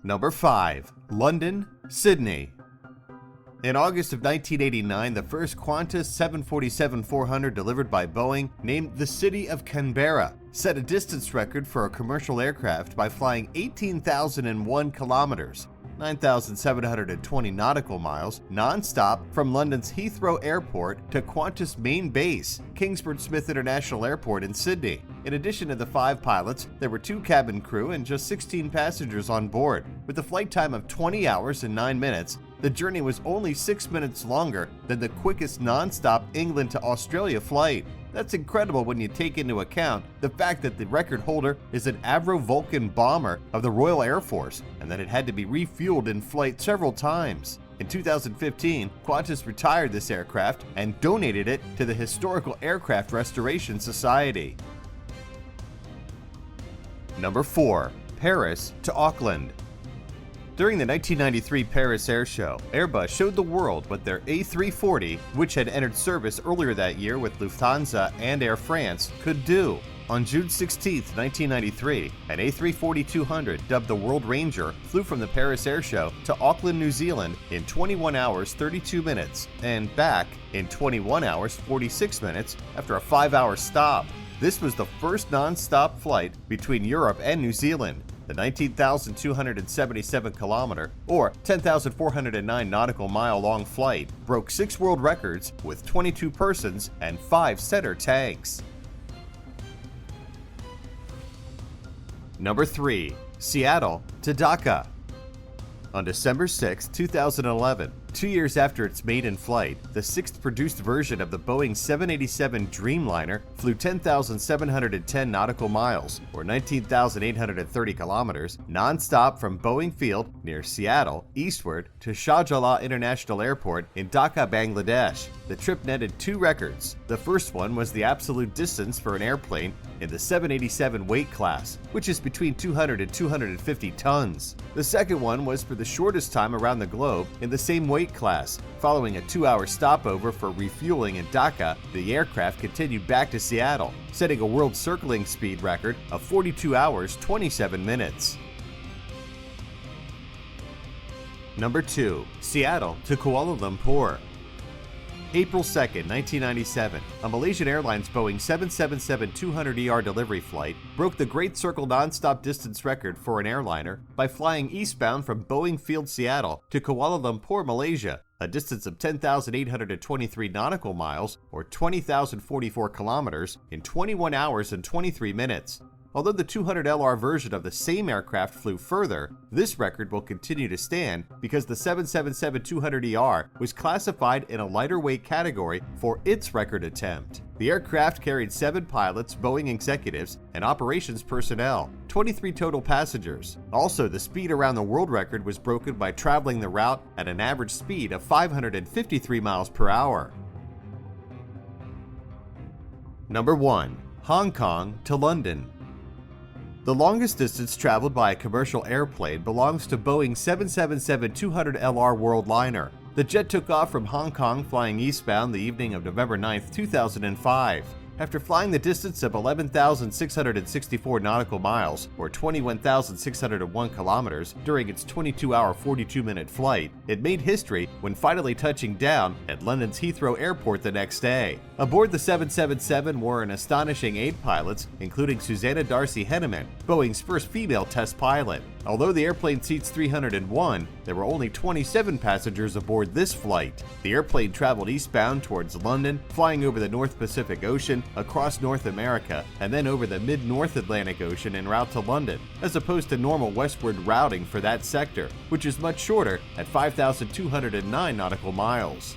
Number 5. London, Sydney. In August of 1989, the first Qantas 747-400 delivered by Boeing, named the city of Canberra, set a distance record for a commercial aircraft by flying 18,001 kilometers, 9,720 nautical miles, non-stop from London's Heathrow Airport to Qantas main base, Kingsford Smith International Airport in Sydney. In addition to the 5 pilots, there were 2 cabin crew and just 16 passengers on board. With a flight time of 20 hours and 9 minutes, the journey was only 6 minutes longer than the quickest non-stop England to Australia flight. That's incredible when you take into account the fact that the record holder is an Avro Vulcan bomber of the Royal Air Force and that it had to be refueled in flight several times. In 2015, Qantas retired this aircraft and donated it to the Historical Aircraft Restoration Society. Number 4. Paris to Auckland. During the 1993 Paris Air Show, Airbus showed the world what their A340, which had entered service earlier that year with Lufthansa and Air France, could do. On June 16, 1993, an A340-200, dubbed the World Ranger, flew from the Paris Air Show to Auckland, New Zealand in 21 hours 32 minutes and back in 21 hours 46 minutes after a 5-hour stop. This was the first non-stop flight between Europe and New Zealand. The 19,277 kilometer or 10,409 nautical mile long flight broke 6 world records with 22 persons and 5 center tanks. Number 3. Seattle to Dhaka. On December 6, 2011, 2 years after its maiden flight, the 6th produced version of the Boeing 787 Dreamliner flew 10,710 nautical miles, or 19,830 kilometers, non-stop from Boeing Field near Seattle eastward to Shah Jalal International Airport in Dhaka, Bangladesh. The trip netted 2 records. The first one was the absolute distance for an airplane in the 787 weight class, which is between 200 and 250 tons. The second one was for the shortest time around the globe in the same weight class. Following a 2-hour stopover for refueling in Dhaka, the aircraft continued back to Seattle, setting a world circling speed record of 42 hours 27 minutes. Number 2. Seattle to Kuala Lumpur. April 2, 1997, a Malaysian Airlines Boeing 777-200ER delivery flight broke the Great Circle nonstop distance record for an airliner by flying eastbound from Boeing Field, Seattle to Kuala Lumpur, Malaysia, a distance of 10,823 nautical miles or 20,044 kilometers in 21 hours and 23 minutes. Although the 200LR version of the same aircraft flew further, this record will continue to stand because the 777-200ER was classified in a lighter weight category for its record attempt. The aircraft carried 7 pilots, Boeing executives, and operations personnel, 23 total passengers. Also, the speed around the world record was broken by traveling the route at an average speed of 553 miles per hour. Number 1. Hong Kong to London. The longest distance traveled by a commercial airplane belongs to Boeing 777-200LR Worldliner. The jet took off from Hong Kong flying eastbound the evening of November 9, 2005. After flying the distance of 11,664 nautical miles, or 21,601 kilometers, during its 22-hour 42-minute flight, it made history when finally touching down at London's Heathrow Airport the next day. Aboard the 777 were an astonishing 8 pilots, including Susanna Darcy Henneman, Boeing's first female test pilot. Although the airplane seats 301, there were only 27 passengers aboard this flight. The airplane traveled eastbound towards London, flying over the North Pacific Ocean, across North America, and then over the mid-North Atlantic Ocean en route to London, as opposed to normal westward routing for that sector, which is much shorter at 5,209 nautical miles.